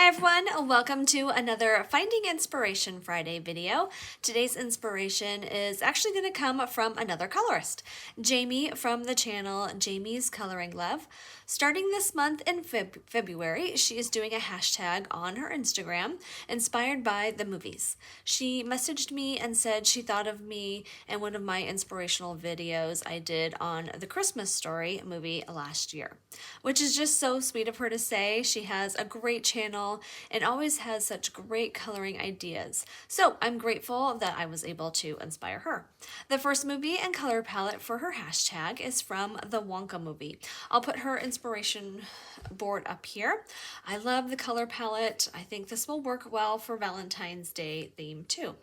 Hi everyone, welcome to another Finding Inspiration Friday video. Today's inspiration is actually going to come from another colorist, Jamie from the channel Jamie's Coloring Love. Starting this month in February, she is doing a hashtag on her Instagram inspired by the movies. She messaged me and said she thought of me in one of my inspirational videos I did on the Christmas Story movie last year, which is just so sweet of her to say. She has a great channel and always has such great coloring ideas. So I'm grateful that I was able to inspire her. The first movie and color palette for her hashtag is from the Wonka movie. I'll put her inspiration board up here. I love the color palette. I think this will work well for Valentine's Day theme too.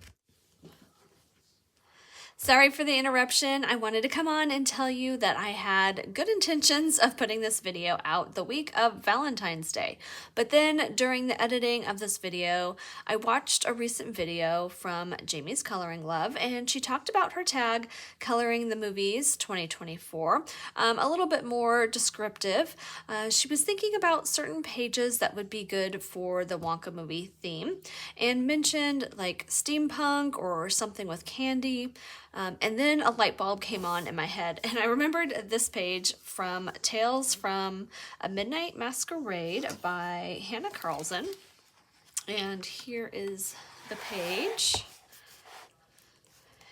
Sorry for the interruption. I wanted to come on and tell you that I had good intentions of putting this video out the week of Valentine's Day. But then during the editing of this video, I watched a recent video from Jamie's Coloring Love, and she talked about her tag, Coloring the Movies 2024, a little bit more descriptive. She was thinking about certain pages that would be good for the Wonka movie theme and mentioned like steampunk or something with candy. And then a light bulb came on in my head, and I remembered this page from Tales from a Midnight Masquerade by Hanna Karlzon. And here is the page.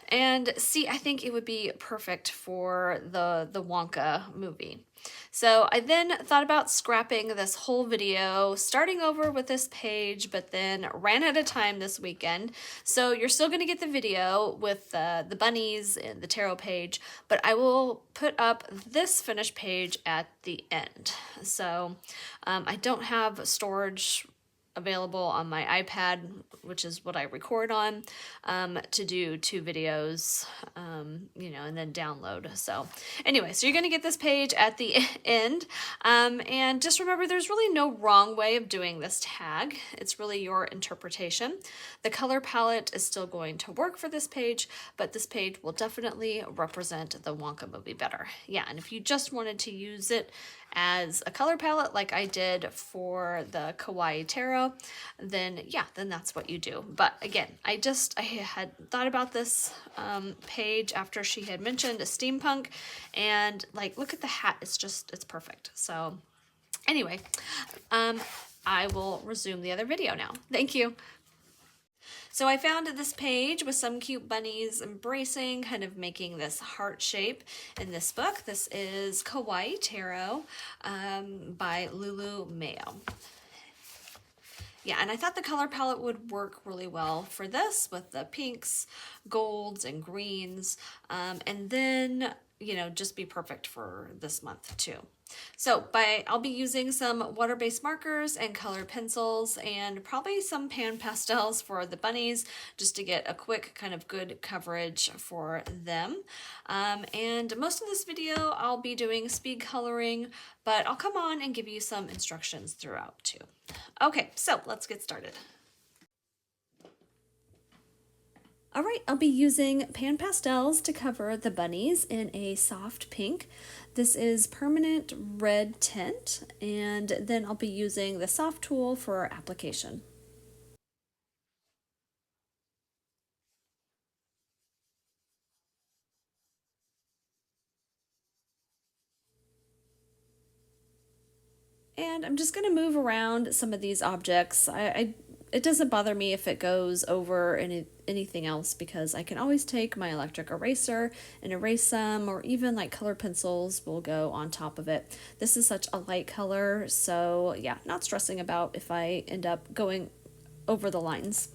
And see, I think it would be perfect for the Wonka movie. So I then thought about scrapping this whole video, starting over with this page, but then ran out of time this weekend. So you're still going to get the video with the bunnies and the tarot page, but I will put up this finished page at the end. So I don't have storage available on my iPad, which is what I record on, to do 2 videos, and then download. So anyway, so you're going to get this page at the end. And just remember, there's really no wrong way of doing this tag. It's really your interpretation. The color palette is still going to work for this page, but this page will definitely represent the Wonka movie better. Yeah, and if you just wanted to use it as a color palette like I did for the Kawaii Tarot, then that's what you do. But again, I had thought about this page after she had mentioned a steampunk, and like, look at the hat, it's perfect. So anyway, I will resume the other video now. Thank you. So I found this page with some cute bunnies embracing, kind of making this heart shape in this book. This is Kawaii Tarot by Lulu, Mayo. Yeah, and I thought the color palette would work really well for this with the pinks, golds, and greens, and then, just be perfect for this month too. So I'll be using some water-based markers and colored pencils and probably some pan pastels for the bunnies just to get a quick kind of good coverage for them. And most of this video I'll be doing speed coloring, but I'll come on and give you some instructions throughout too. Okay, so let's get started. All right, I'll be using pan pastels to cover the bunnies in a soft pink. This is permanent red tint, and then I'll be using the soft tool for application. And I'm just going to move around some of these objects. It doesn't bother me if it goes over anything else, because I can always take my electric eraser and erase some, or even like colored pencils will go on top of it. This is such a light color, so yeah, not stressing about if I end up going over the lines.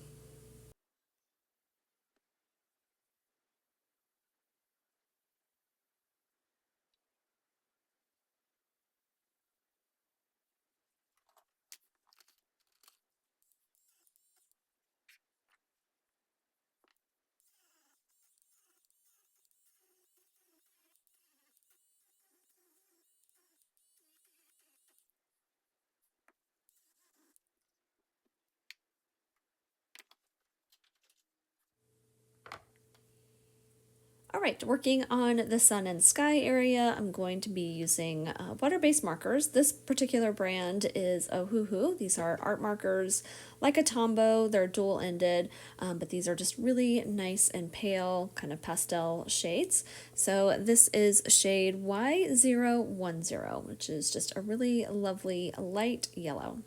right, working on the sun and sky area, I'm going to be using water-based markers. This particular brand is Ohuhu. These are art markers like a Tombow. They're dual-ended, but these are just really nice and pale, kind of pastel shades. So this is shade Y010, which is just a really lovely light yellow.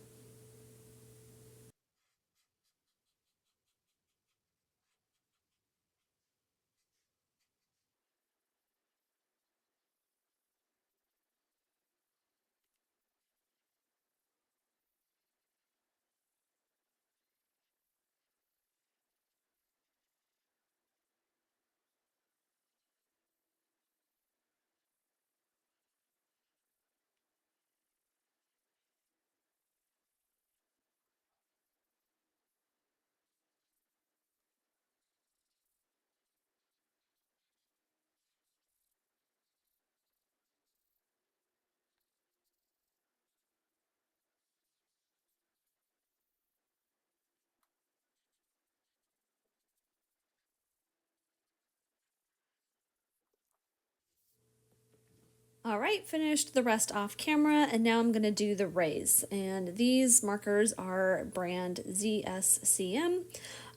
All right, finished the rest off camera, and now I'm going to do the rays. And these markers are brand ZSCM.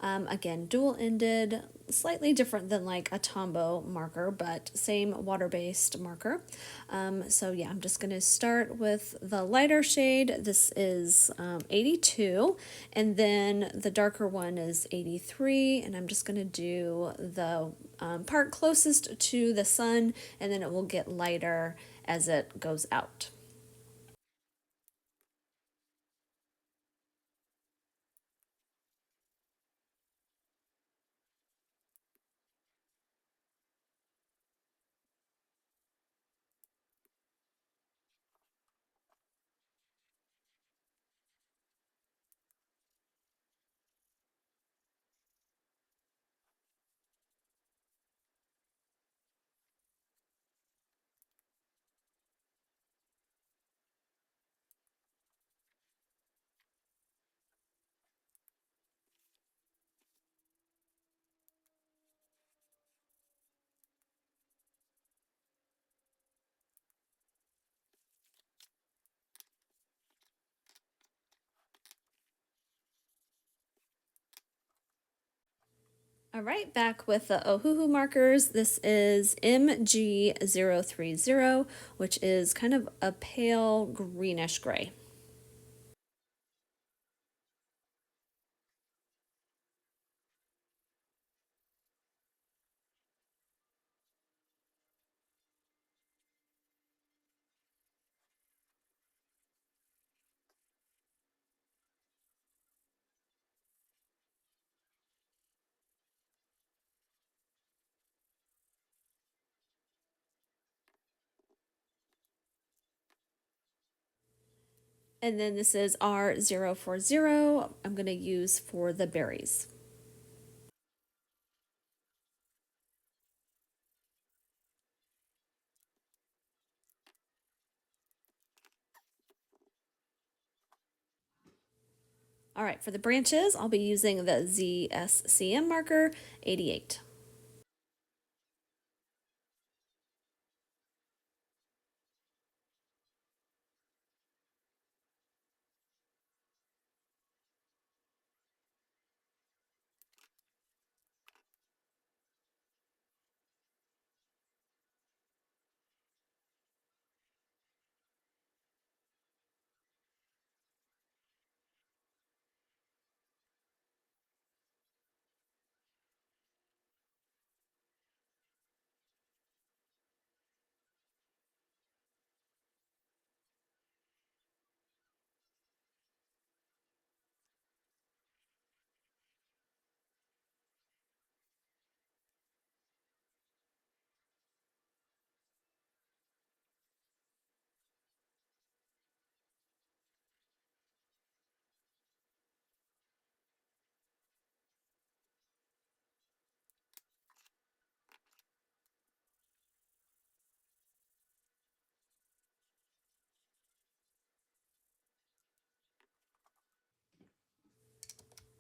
Again, dual-ended, slightly different than like a Tombow marker, but same water-based marker. So yeah, I'm just going to start with the lighter shade. This is 82, and then the darker one is 83, and I'm just going to do the part closest to the sun, and then it will get lighter as it goes out. All right, back with the Ohuhu markers. This is MG030, which is kind of a pale greenish gray. And then this is R040, I'm going to use for the berries. All right, for the branches, I'll be using the ZSCM marker 88.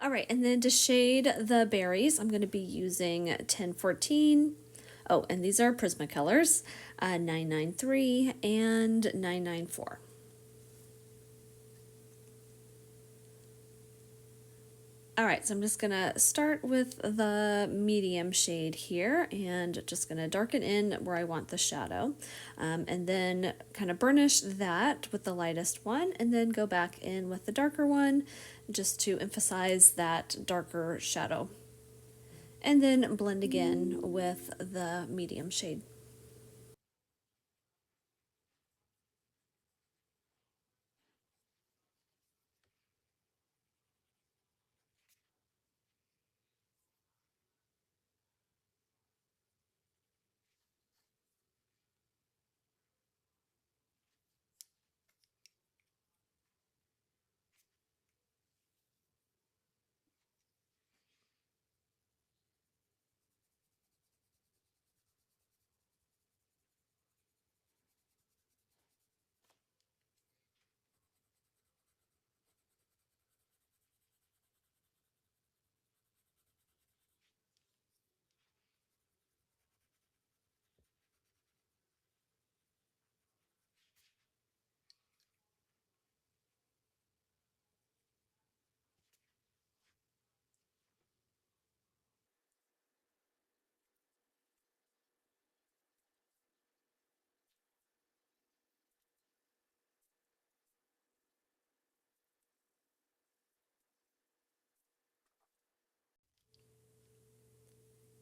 All right, and then to shade the berries, I'm going to be using 1014. Oh, and these are Prisma colors, 993 and 994. All right, so I'm just gonna start with the medium shade here and just gonna darken in where I want the shadow. And then kind of burnish that with the lightest one and then go back in with the darker one just to emphasize that darker shadow. And then blend again with the medium shade.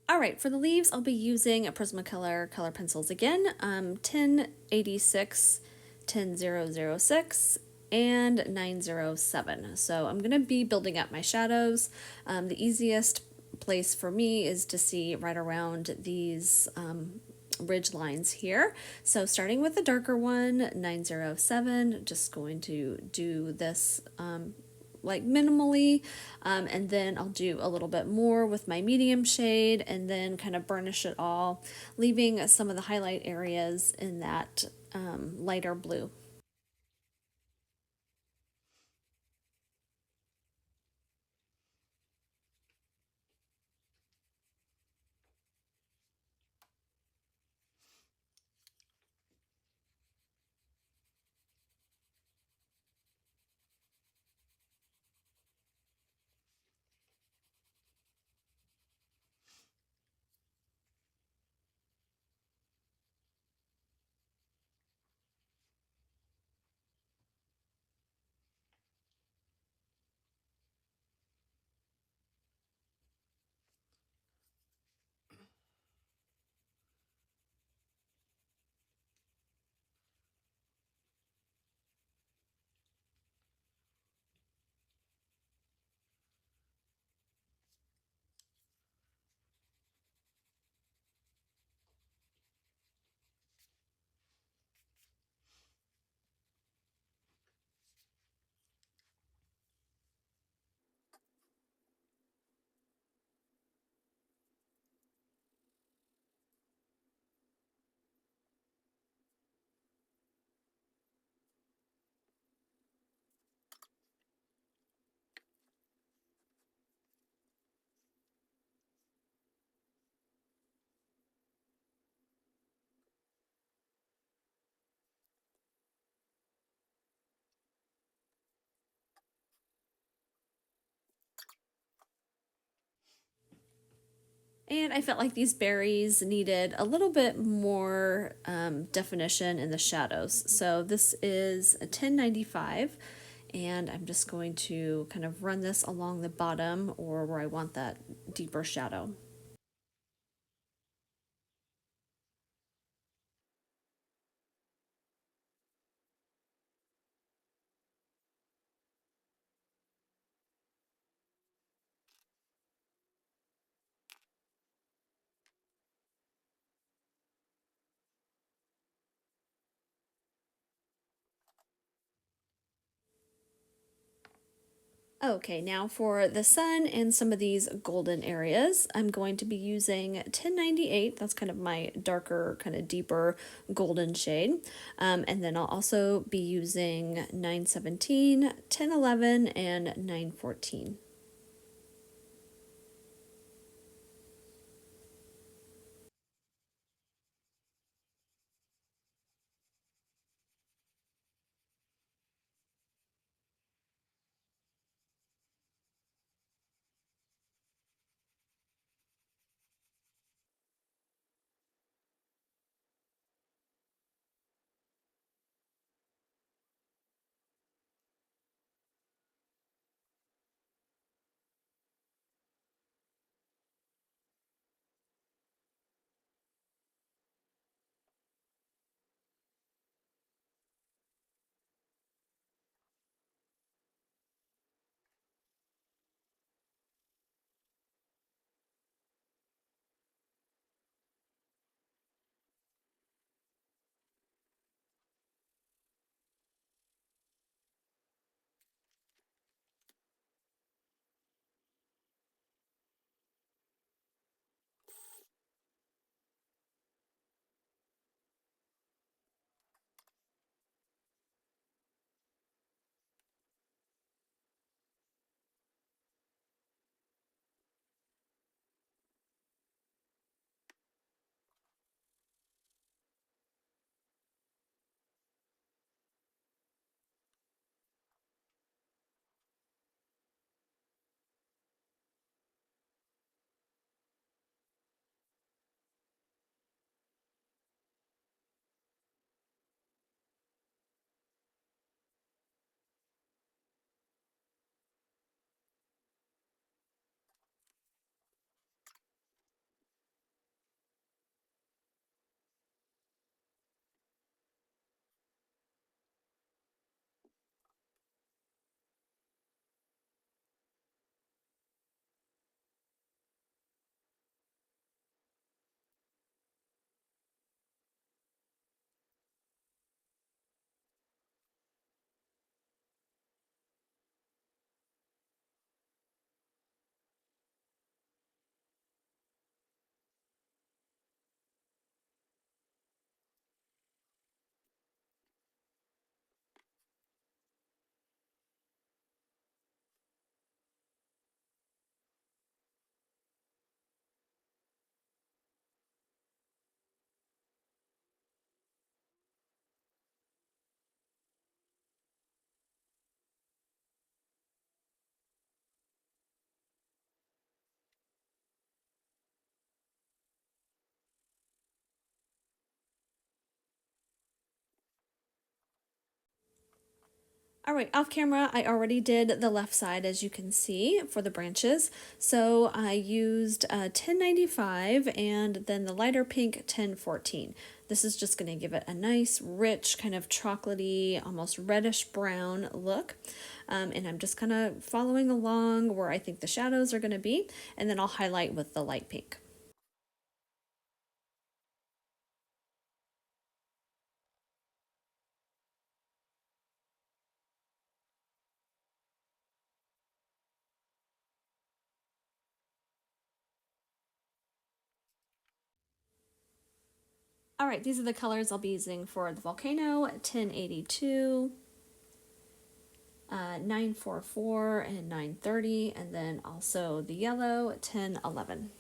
All right, for the leaves, I'll be using a Prismacolor color pencils again, 1086, 10006, and 907. So I'm gonna be building up my shadows. The easiest place for me is to see right around these ridge lines here. So starting with the darker one, 907, just going to do this like minimally, and then I'll do a little bit more with my medium shade and then kind of burnish it all, leaving some of the highlight areas in that lighter blue. And I felt like these berries needed a little bit more definition in the shadows. So this is a 1095, and I'm just going to kind of run this along the bottom or where I want that deeper shadow. Okay, now for the sun and some of these golden areas, I'm going to be using 1098. That's kind of my darker, kind of deeper golden shade. And then I'll also be using 917, 1011, and 914. All right, off camera, I already did the left side, as you can see, for the branches. So I used 1095 and then the lighter pink 1014. This is just going to give it a nice, rich, kind of chocolatey, almost reddish brown look. And I'm just kind of following along where I think the shadows are going to be, and then I'll highlight with the light pink. All right, these are the colors I'll be using for the volcano: 1082, 944, and 930, and then also the yellow, 1011.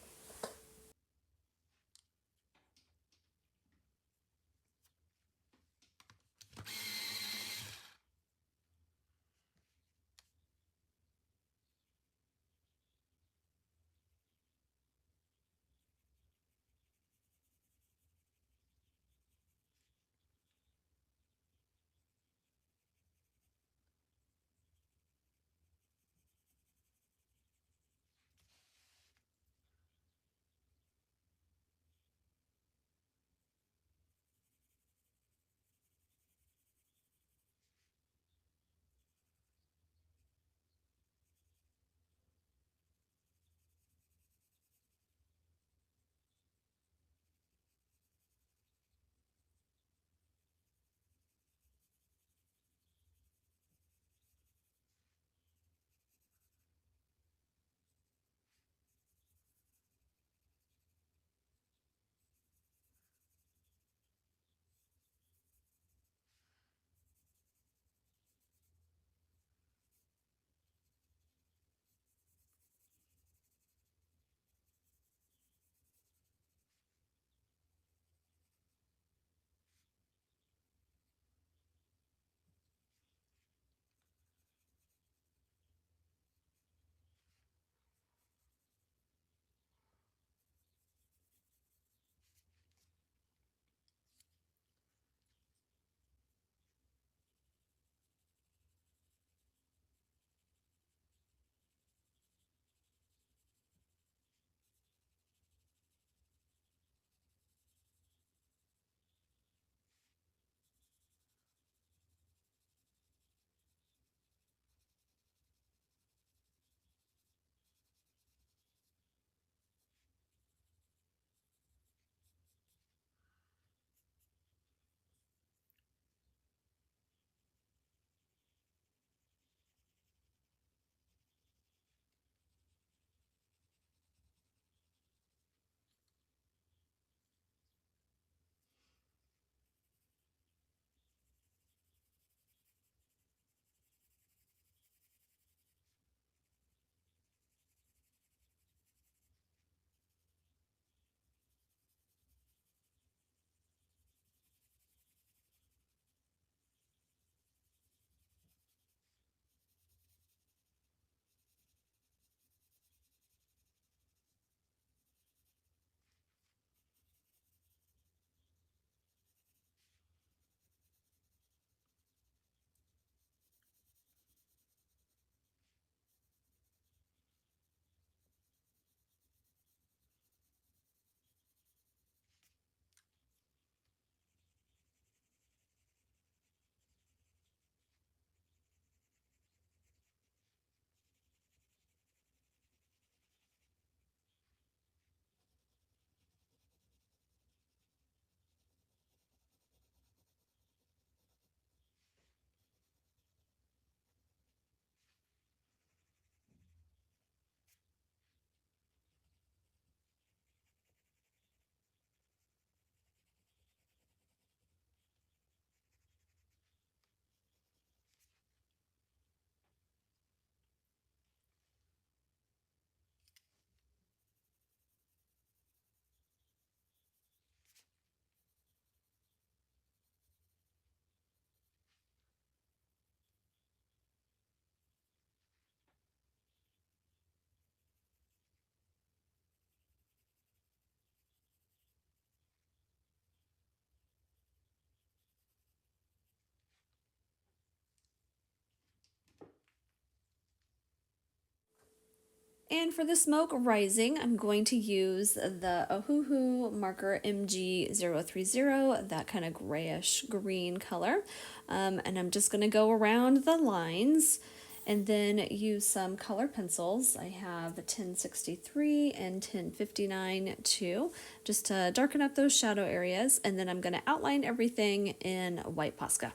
And for the smoke rising, I'm going to use the Ohuhu marker MG030, that kind of grayish green color. And I'm just going to go around the lines and then use some color pencils. I have 1063 and 1059 too, just to darken up those shadow areas. And then I'm going to outline everything in white Posca.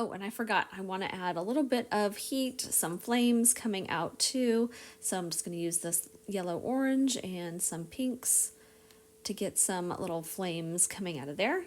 Oh, and I forgot, I want to add a little bit of heat, some flames coming out too. So I'm just going to use this yellow orange and some pinks to get some little flames coming out of there.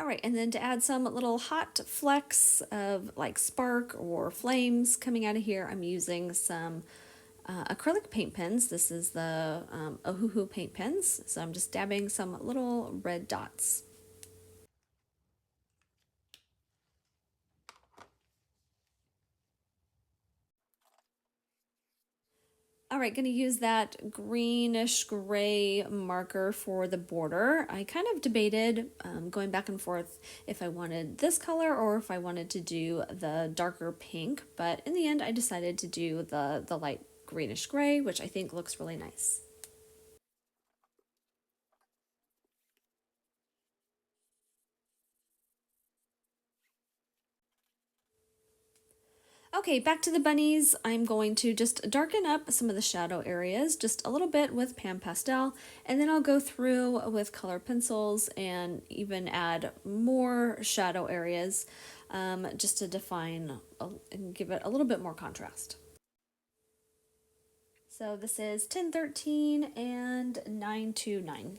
All right, and then to add some little hot flecks of like spark or flames coming out of here, I'm using some acrylic paint pens. This is the Ohuhu paint pens. So I'm just dabbing some little red dots. All right, gonna use that greenish gray marker for the border. I kind of debated going back and forth if I wanted this color or if I wanted to do the darker pink, but in the end I decided to do the light greenish gray, which I think looks really nice. Okay, back to the bunnies. I'm going to just darken up some of the shadow areas just a little bit with Pan Pastel, and then I'll go through with color pencils and even add more shadow areas just to define and give it a little bit more contrast. So this is 1013 and 929.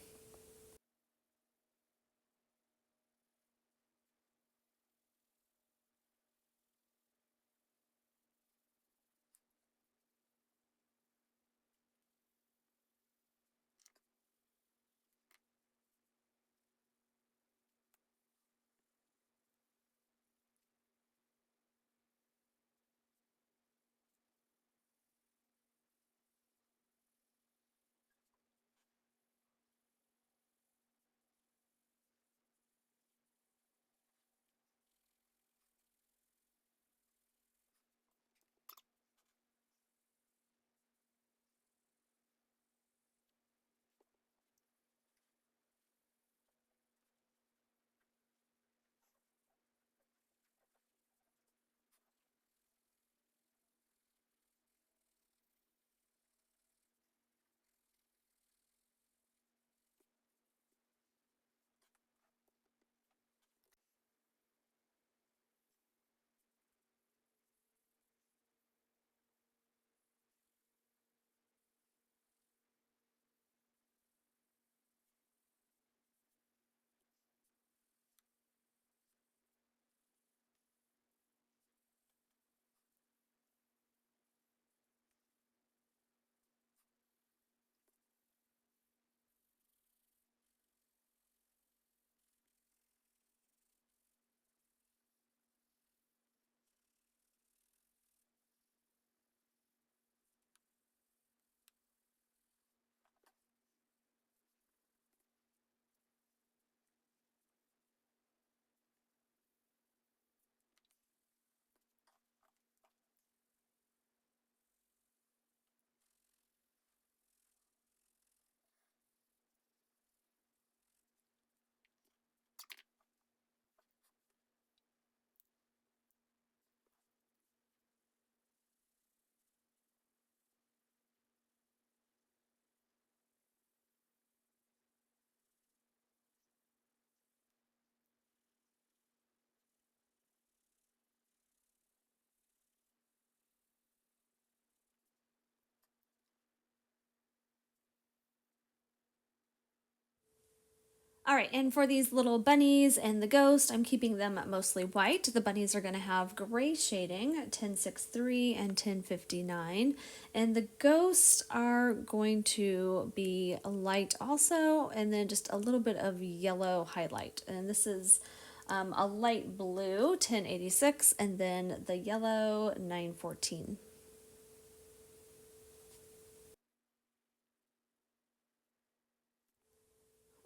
All right, and for these little bunnies and the ghost, I'm keeping them mostly white. The bunnies are going to have gray shading, 1063 and 1059. And the ghosts are going to be light also, and then just a little bit of yellow highlight. And this is a light blue, 1086, and then the yellow, 914.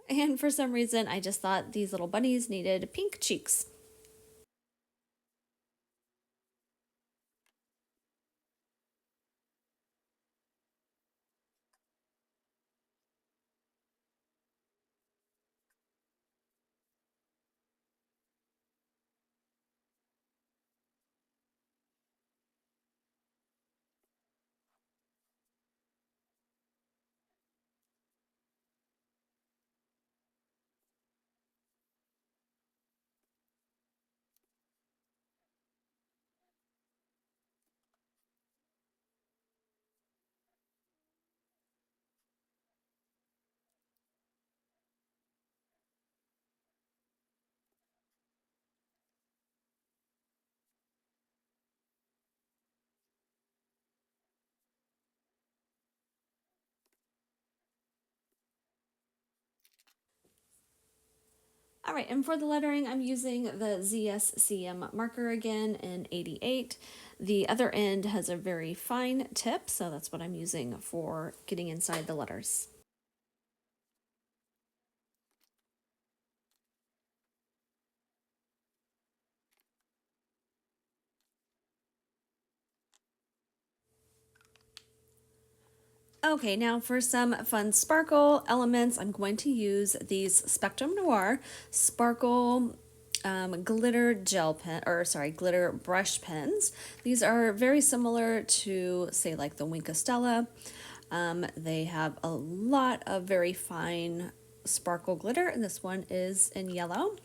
And for some reason, I just thought these little bunnies needed pink cheeks. All right, and for the lettering, I'm using the ZSCM marker again in 88. The other end has a very fine tip, so that's what I'm using for getting inside the letters. Okay, now for some fun sparkle elements, I'm going to use these Spectrum Noir sparkle glitter gel pen, or sorry, glitter brush pens. These are very similar to, say, like the Wink Stella. They have a lot of very fine sparkle glitter, and this one is in yellow.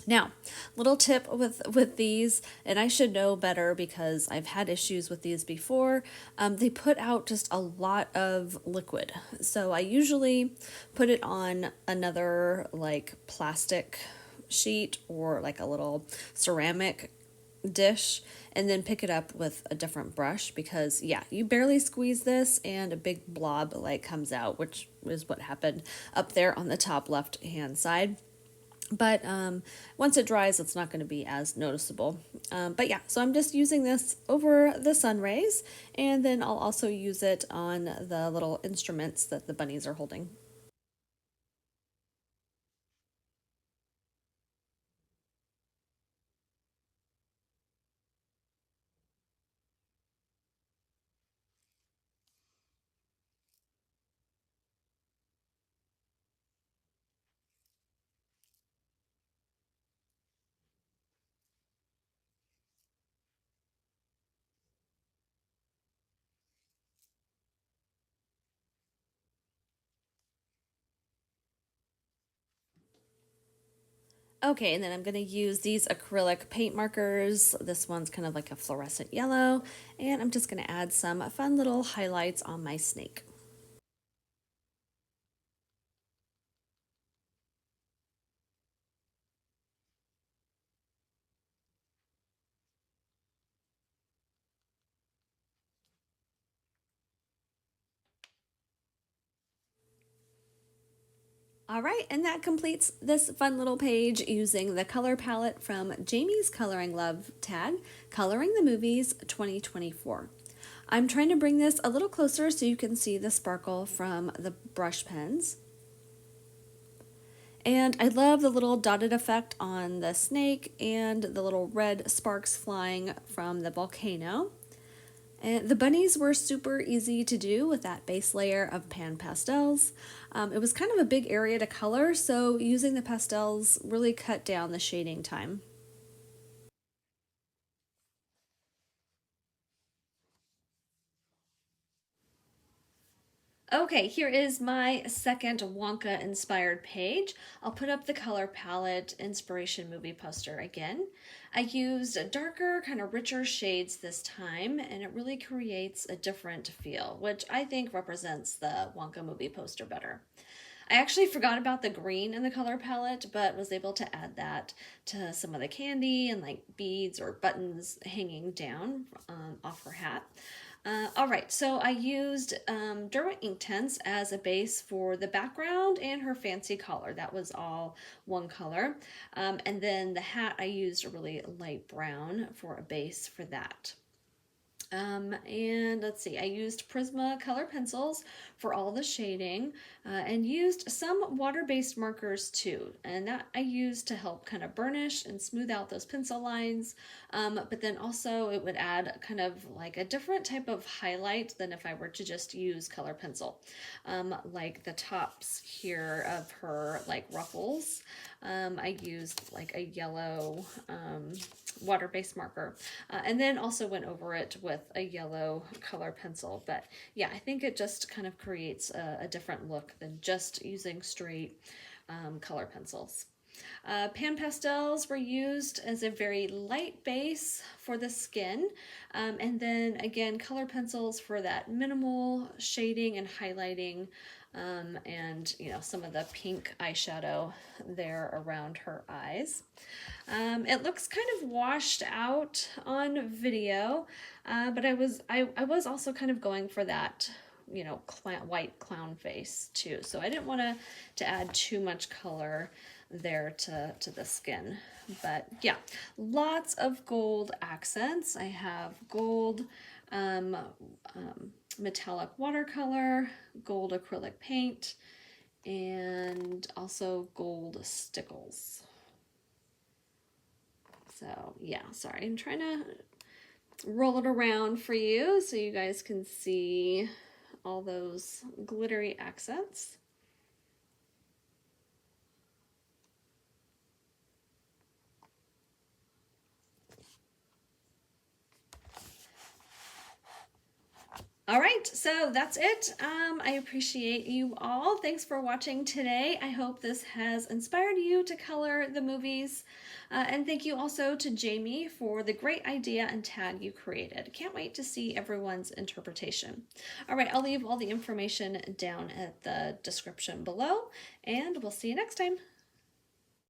Now, little tip with these, and I should know better because I've had issues with these before. They put out just a lot of liquid, so I usually put it on another like plastic sheet or like a little ceramic dish and then pick it up with a different brush because yeah, you barely squeeze this and a big blob like comes out, which is what happened up there on the top left hand side. But once it dries, it's not going to be as noticeable. But yeah, so I'm just using this over the sun rays, and then I'll also use it on the little instruments that the bunnies are holding. Okay, and then I'm going to use these acrylic paint markers. This one's kind of like a fluorescent yellow, and I'm just going to add some fun little highlights on my snake. All right, and that completes this fun little page using the color palette from Jamie's Coloring Love tag, Coloring the Movies 2024. I'm trying to bring this a little closer so you can see the sparkle from the brush pens. And I love the little dotted effect on the snake and the little red sparks flying from the volcano. And the bunnies were super easy to do with that base layer of pan pastels. It was kind of a big area to color, so using the pastels really cut down the shading time. Okay, here is my second Wonka inspired page. I'll put up the color palette inspiration movie poster again. I used darker, kind of richer shades this time, and it really creates a different feel, which I think represents the Wonka movie poster better. I actually forgot about the green in the color palette, but was able to add that to some of the candy and like beads or buttons hanging down off her hat. All right, so I used Derwent ink tints as a base for the background and her fancy collar. That was all one color. And then the hat, I used a really light brown for a base for that. And let's see, I used Prisma color pencils for all the shading and used some water-based markers too. And that I used to help kind of burnish and smooth out those pencil lines. But then also it would add kind of like a different type of highlight than if I were to just use color pencil. Like the tops here of her like ruffles. I used like a yellow water-based marker and then also went over it with a yellow color pencil. But yeah, I think it just kind of creates a different look than just using straight color pencils. Pan pastels were used as a very light base for the skin, and then again color pencils for that minimal shading and highlighting, and you know, some of the pink eyeshadow there around her eyes. It looks kind of washed out on video, but I was also kind of going for that, you know, white clown face too. So I didn't want to add too much color there to the skin. But yeah, lots of gold accents. I have gold metallic watercolor, gold acrylic paint, and also gold Stickles. So yeah, sorry, I'm trying to roll it around for you so you guys can see all those glittery accents. All right, so that's it. I appreciate you all. Thanks for watching today. I hope this has inspired you to color the movies. And thank you also to Jamie for the great idea and tag you created. Can't wait to see everyone's interpretation. All right, I'll leave all the information down at the description below, and we'll see you next time.